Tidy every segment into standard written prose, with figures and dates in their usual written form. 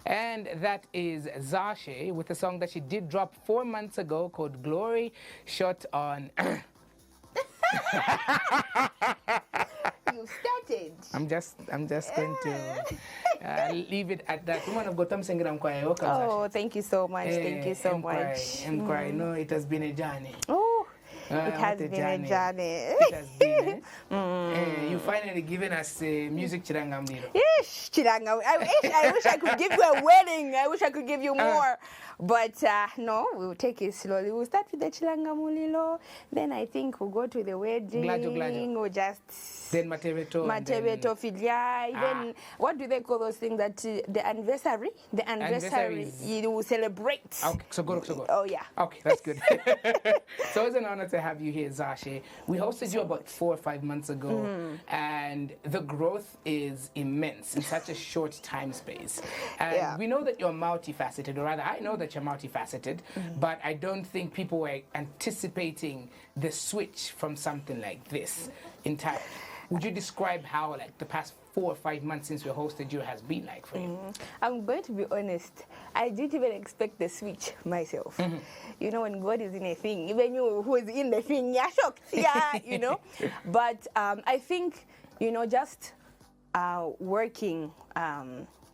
And that is Dzashe with a song that she did drop 4 months ago called Glory, shot on... You started. I'm just going to leave it at that. Oh, thank you so much. Thank you so much. No, it has been a journey. Oh, it has been a journey. It has been. You finally given us music Chirangamlilo. Yes, Chiranga. I wish I could give you a wedding. I wish I could give you more. But no, we'll take it slowly. We'll start with the Chilanga Mulilo. Then I think we'll go to the wedding. Glad. Or just... Then Matebeto. Matebeto, Filia. Then, what do they call those things that the anniversary? The anniversary you will celebrate. Okay, so good. Oh, yeah. Okay, that's good. So it's an honor to have you here, Dzashe. We hosted you about 4 or 5 months ago, and the growth is immense in such a short time space. And we know that you're multifaceted, or rather, I know that you're multifaceted, but I don't think people were anticipating the switch from something like this entirely. Would you describe how, like, the past 4 or 5 months since we hosted you has been like for you? I'm going to be honest. I didn't even expect the switch myself. You know, when God is in a thing, even you who is in the thing, you're shocked. Yeah, you know. But I think, you know, just working,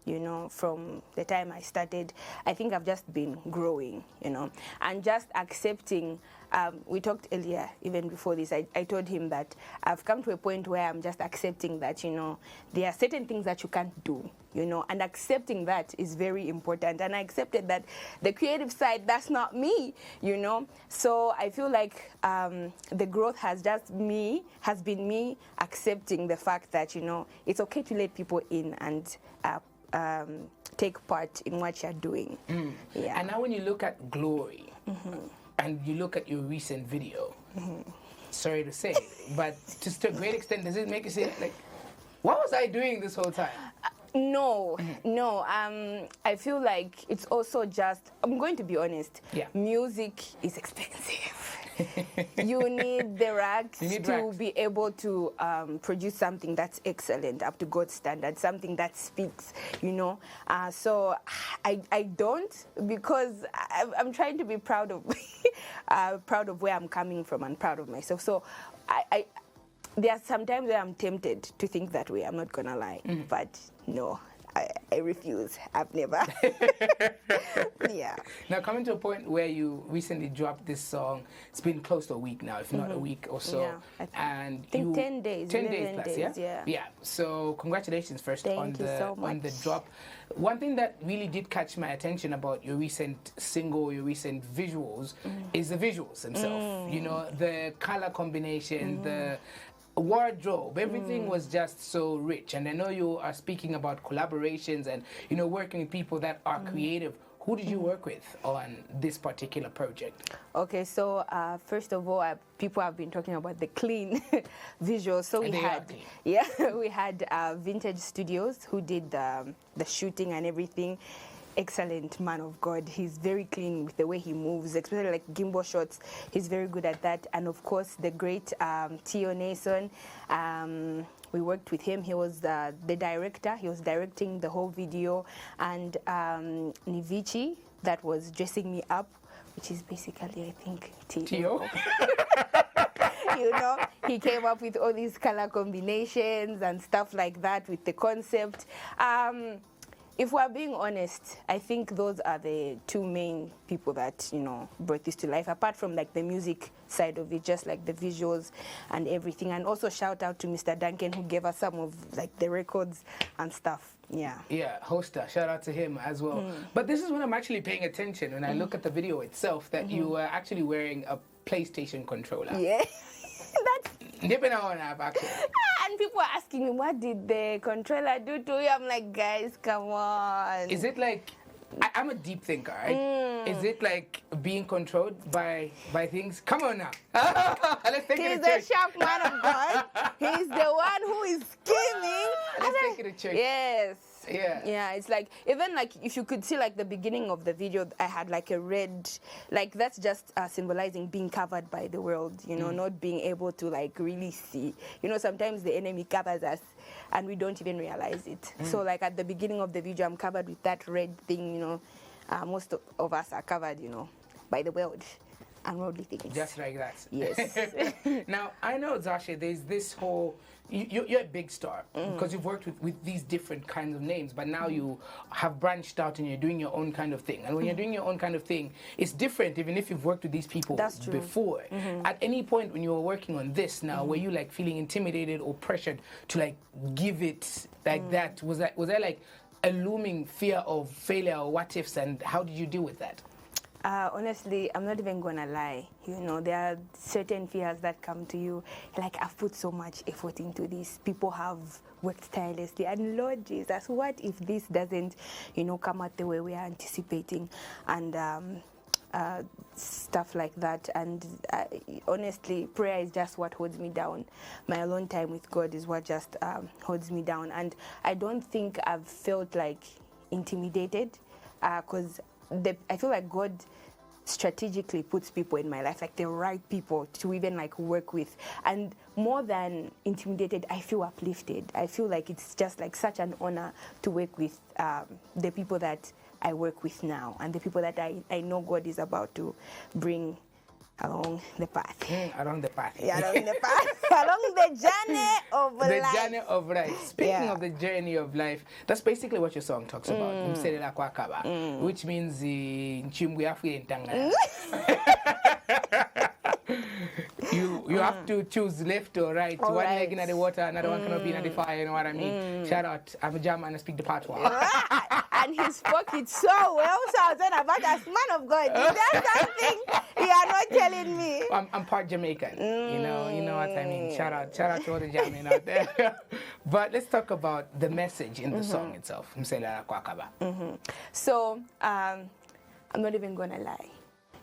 you know, from the time I started, I think I've just been growing, you know, and just accepting. We talked earlier, even before this, I told him that I've come to a point where I'm just accepting that, you know, there are certain things that you can't do, you know, and accepting that is very important. And I accepted that the creative side, that's not me, you know. So I feel like the growth has been me accepting the fact that, you know, it's okay to let people in and take part in what you're doing. Yeah. And now when you look at Glory, and you look at your recent video, sorry to say, but just to a great extent, does it make you say, like, what was I doing this whole time? No. I feel like it's also just, I'm going to be honest, music is expensive. You need the rags to be able to produce something that's excellent, up to God's standard, something that speaks, you know. So I don't, because I'm trying to be proud of where I'm coming from and proud of myself. So there are some times where I'm tempted to think that way, I'm not going to lie. But no. I refuse. I've never. Yeah. Now, coming to a point where you recently dropped this song, it's been close to a week now, if not a week or so. Yeah, and I think 10 days. 10 days plus, yeah? Yeah. So congratulations first on the drop. One thing that really did catch my attention about your recent single, your recent visuals, is the visuals themselves. You know, the color combination, the wardrobe, everything was just so rich. And I know you are speaking about collaborations and, you know, working with people that are creative. Who did you work with on this particular project? Okay, so first of all, people have been talking about the clean visuals. So we had Vintage Studios who did the shooting and everything. Excellent man of God. He's very clean with the way he moves, especially like gimbal shots. He's very good at that. And of course, the great Tio Nason. We worked with him. He was the director. He was directing the whole video. And Nivichi, that was dressing me up, which is basically, I think, Tio. You know, he came up with all these color combinations and stuff like that with the concept. If we're being honest, I think those are the two main people that, you know, brought this to life, apart from like the music side of it, just like the visuals and everything. And also shout out to Mr. Duncan, who gave us some of like the records and stuff. Yeah. Yeah, Hoster, shout out to him as well. But this is when I'm actually paying attention when I look at the video itself, that you were actually wearing a PlayStation controller. Yeah. That's... actually. And people are asking me, what did the controller do to you? I'm like, guys, come on. Is it like, I'm a deep thinker, right? Is it like being controlled by things? Come on now. Let's take it to church. He's a sharp man of God. He's the one who is scheming. Let's take it to church. Yes. Yeah, it's like, even like if you could see like the beginning of the video, I had like a red, like that's just symbolizing being covered by the world, you know, not being able to like really see. You know, sometimes the enemy covers us and we don't even realize it. So like at the beginning of the video, I'm covered with that red thing, you know. Most of us are covered, you know, by the world. Unworldly things. Just like that. Yes. Now, I know, Dzashe, there's this whole, you're a big star because you've worked with these different kinds of names, but now you have branched out and you're doing your own kind of thing. And when you're doing your own kind of thing, it's different even if you've worked with these people before. At any point when you were working on this now, were you like feeling intimidated or pressured to like give it like that? Was that like a looming fear of failure or what ifs, and how did you deal with that? Honestly, I'm not even gonna lie. You know, there are certain fears that come to you. Like, I've put so much effort into this. People have worked tirelessly. And Lord Jesus, what if this doesn't, you know, come out the way we are anticipating? And stuff like that. And honestly, prayer is just what holds me down. My alone time with God is what just holds me down. And I don't think I've felt like intimidated because I feel like God strategically puts people in my life, like the right people to even like work with. And more than intimidated, I feel uplifted. I feel like it's just like such an honor to work with the people that I work with now and the people that I know God is about to bring along the path. Along the path. Yeah, along the path. Along the journey of life. The journey of life. Speaking of the journey of life, that's basically what your song talks about. Which means you have to choose left or right. One leg in the water, another one cannot be in the fire, you know what I mean? Shout out, I'm a German, I speak the patois. And he spoke it so well, so I was saying about as man of God. Is there something you are not telling me? I'm part Jamaican, you know what I mean? Shout out to all the Jamaican out there. But let's talk about the message in the song itself. So, I'm not even gonna lie.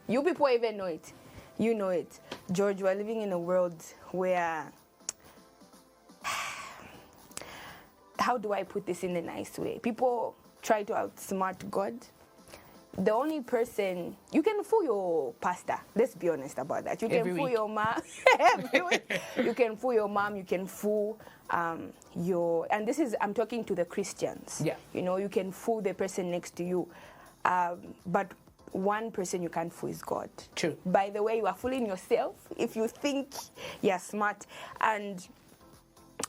You people even know it. You know it. George, we're living in a world where, how do I put this in a nice way? People try to outsmart God. The only person, you can fool your pastor. Let's be honest about that. You can fool your mom. Every week. You can fool your mom. You can fool and this is, I'm talking to the Christians. Yeah. You know, you can fool the person next to you. But one person you can't fool is God. True. By the way, you are fooling yourself if you think you're smart. And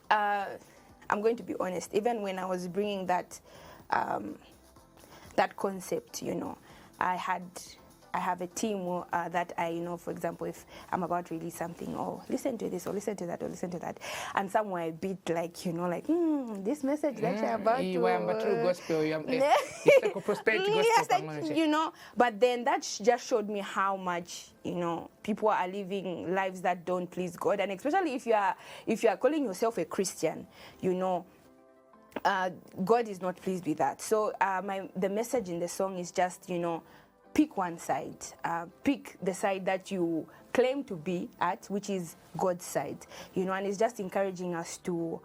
I'm going to be honest, even when I was bringing that that concept, you know, I have a team that I, you know, for example, if I'm about to release something, listen to this, or listen to that, or listen to that, and somewhere a bit like, you know, like, this message that you're about to... It's like a prosperity gospel. Yes, like, you know, but then that just showed me how much, you know, people are living lives that don't please God, and especially if you are calling yourself a Christian, you know, God is not pleased with that. So the message in the song is just, you know, pick one side. Pick the side that you claim to be at, which is God's side. You know, and it's just encouraging us to...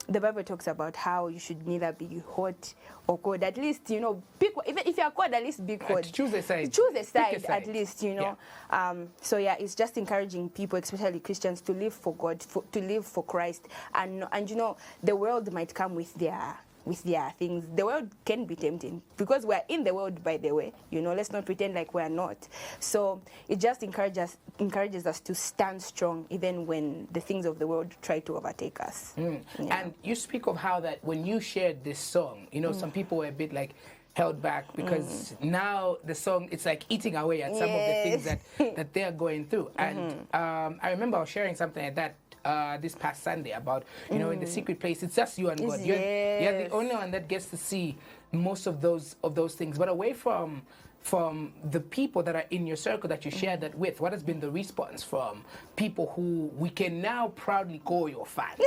the Bible talks about how you should neither be hot or cold. At least, you know, pick, even if you are cold, at least be cold. Choose a side. Choose a side, at least, you know. Yeah. So yeah, it's just encouraging people, especially Christians, to live for God, to live for Christ. And you know, the world might come with their things. The world can be tempting because we're in the world, by the way. You know, let's not pretend like we're not. So it just encourages us to stand strong even when the things of the world try to overtake us. Yeah. And you speak of how that when you shared this song, you know, some people were a bit like held back because now the song, it's like eating away at some of the things that they're going through. And I remember I was sharing something like that this past Sunday about, you know, in the secret place, it's just you and God. You're the only one that gets to see most of those things. But away from the people that are in your circle that you share that with, what has been the response from people who we can now proudly call your fans?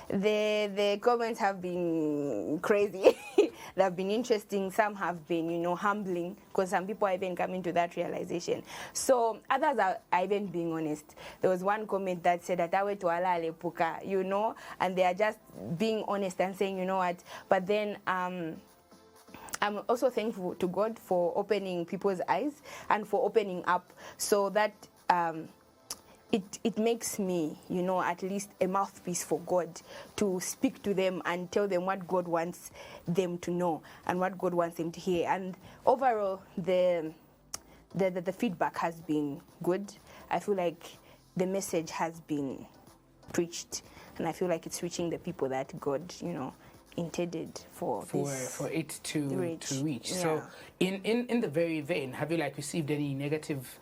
The comments have been crazy. They've been interesting. Some have been, you know, humbling, because some people are even coming to that realization. So others are even being honest. There was one comment that said that awe to ala alepuka, you know, and they are just being honest and saying, you know what. But then I'm also thankful to God for opening people's eyes and for opening up, so that it makes me, you know, at least a mouthpiece for God to speak to them and tell them what God wants them to know and what God wants them to hear. And overall, the feedback has been good. I feel like the message has been preached, and I feel like it's reaching the people that God, you know, intended for it to reach. Yeah. So in the very vein, have you like received any negative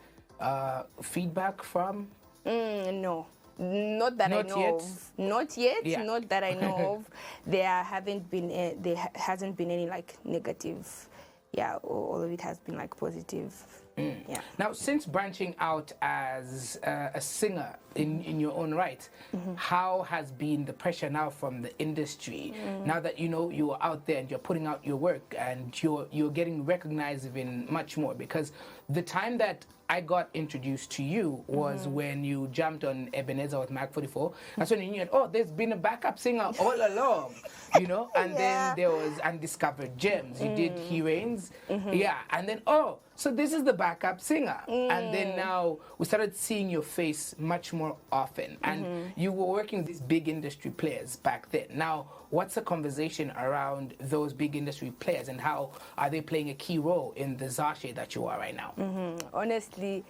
feedback from? No, not that I know of. Not yet. Yeah. Not that I know of. There hasn't been any like negative. Yeah, all of it has been like positive. Yeah. Now, since branching out as a singer in your own right, how has been the pressure now from the industry? Now that you know you are out there and you're putting out your work and you're getting recognized even much more, because the time that I got introduced to you was when you jumped on Ebenezer with Mac 44. That's when you knew, oh, there's been a backup singer all along, you know. And then there was Undiscovered Gems. You did He Reigns, yeah. And then so this is the backup singer. And then now we started seeing your face much more often. And you were working with these big industry players back then. Now, what's the conversation around those big industry players, and how are they playing a key role in the Dzashe that you are right now? Honestly,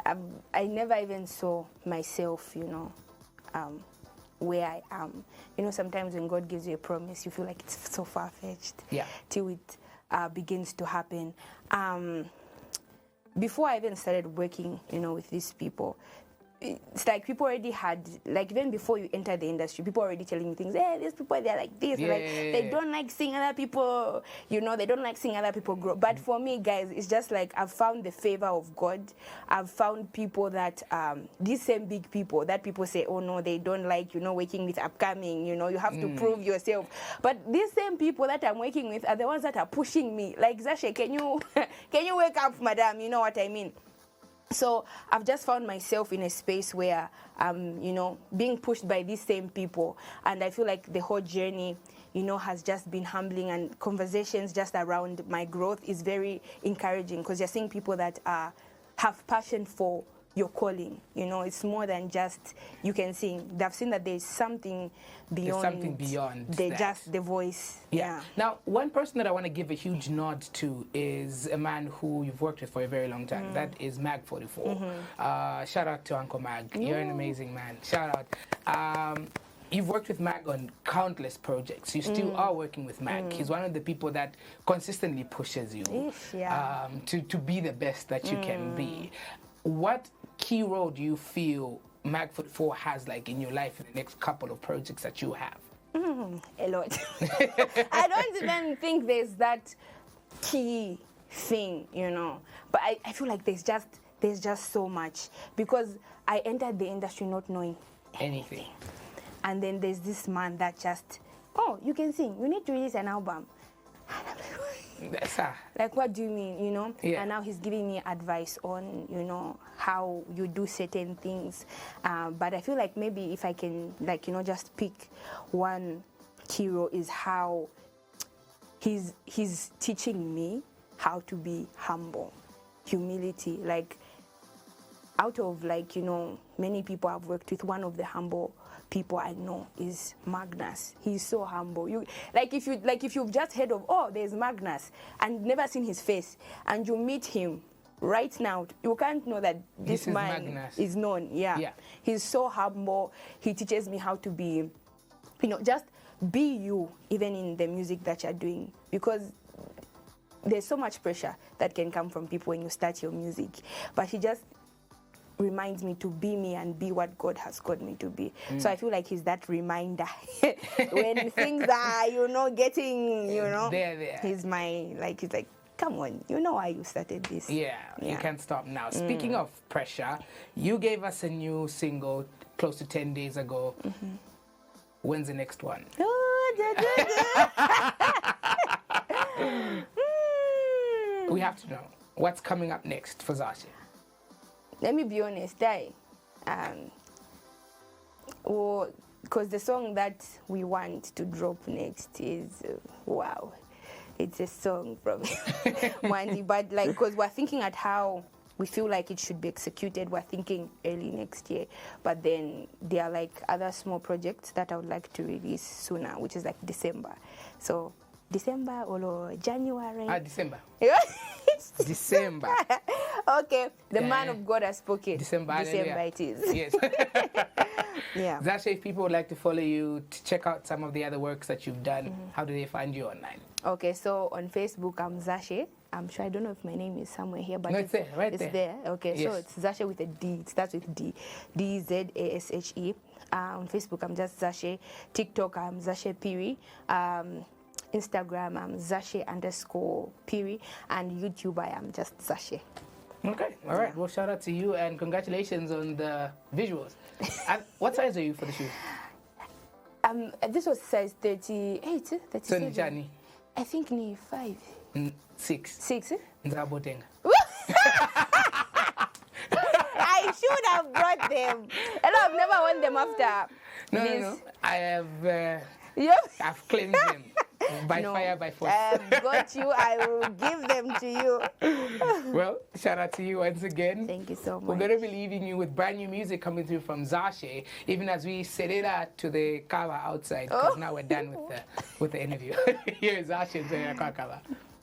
I never even saw myself, you know, where I am. You know, sometimes when God gives you a promise, you feel like it's so far-fetched till it begins to happen. Before I even started working, you know, with these people, it's like people already had, like even before you enter the industry, people already telling me things. Hey, these people, they're like this. Like, they don't like seeing other people, you know, they don't like seeing other people grow. But for me, guys, it's just like I've found the favor of God. I've found people that, these same big people that people say, oh no, they don't like, you know, working with upcoming, you know, you have to prove yourself. But these same people that I'm working with are the ones that are pushing me. Like, Dzashe, can you wake up, madam? You know what I mean? So I've just found myself in a space where I'm, you know, being pushed by these same people. And I feel like the whole journey, you know, has just been humbling, and conversations just around my growth is very encouraging, because you're seeing people that have passion for your calling. You know, it's more than just you can sing. They've seen that there's something beyond. There's something beyond that. Just the voice. Yeah. Now, one person that I want to give a huge nod to is a man who you've worked with for a very long time. That is Mag 44. Shout out to Uncle Mag. You're an amazing man. Shout out. You've worked with Mag on countless projects. You still are working with Mag. He's one of the people that consistently pushes you to be the best that you can be. What key role do you feel Mag 44 has like in your life in the next couple of projects that you have? A lot. I don't even think there's that key thing, you know. But I feel like there's just so much, because I entered the industry not knowing anything. And then there's this man that just, oh, you can sing, you need to release an album. Like, what do you mean, you know? And now he's giving me advice on, you know, how you do certain things. But I feel like maybe if I can, like, you know, just pick one hero, is how he's teaching me how to be humble, humility. Like, out of, like, you know, many people I've worked with, one of the humble people I know is Magnus. He's so humble. If you've just heard of, oh, there's Magnus, and never seen his face, and you meet him right now, you can't know that this man is known. He's so humble. He teaches me how to be, you know, just be you, even in the music that you're doing, because there's so much pressure that can come from people when you start your music. But he just reminds me to be me and be what God has called me to be. So I feel like he's that reminder when things are, you know, getting, you know, there. He's like, come on, you know why you started this. You can't stop now. Speaking of pressure, you gave us a new single close to 10 days ago. When's the next one? Oh, We have to know what's coming up next for Dzashe. Let me be honest, because the song that we want to drop next is wow, it's a song from Wendy, but like because we're thinking at how we feel like it should be executed, we're thinking early next year, but then there are like other small projects that I would like to release sooner, which is like December. So December or January. December. Yeah. December. Okay, the man of God has spoken. December it is. Yes. Yeah. Dzashe, if people would like to follow you, to check out some of the other works that you've done, how do they find you online? Okay, so on Facebook, I'm Dzashe. I'm sure, I don't know if my name is somewhere here, but no, it's there, right there. It's there. Okay, yes. So it's Dzashe with a D. It starts with D. Dzashe. On Facebook, I'm just Dzashe. TikTok, I'm Dzashe Piri. Instagram, I'm Dzashe_Piri. And YouTube, I am just Dzashe. Okay, all right. Well, shout out to you and congratulations on the visuals. And what size are you for the shoe? This was size 38, 37. So Njani? I think near 5. 6. 6? Nzabotenga. I should have brought them. Hello, I've never worn them after. No. I have. Yep. I've claimed them. By fire, by force. I've got you. I will give them to you. Well, shout out to you once again. Thank you so much. We're going to be leaving you with brand new music coming through from Dzashe, even as we set it out to the cover outside, because now we're done with the interview. Here is Dzashe and the cover.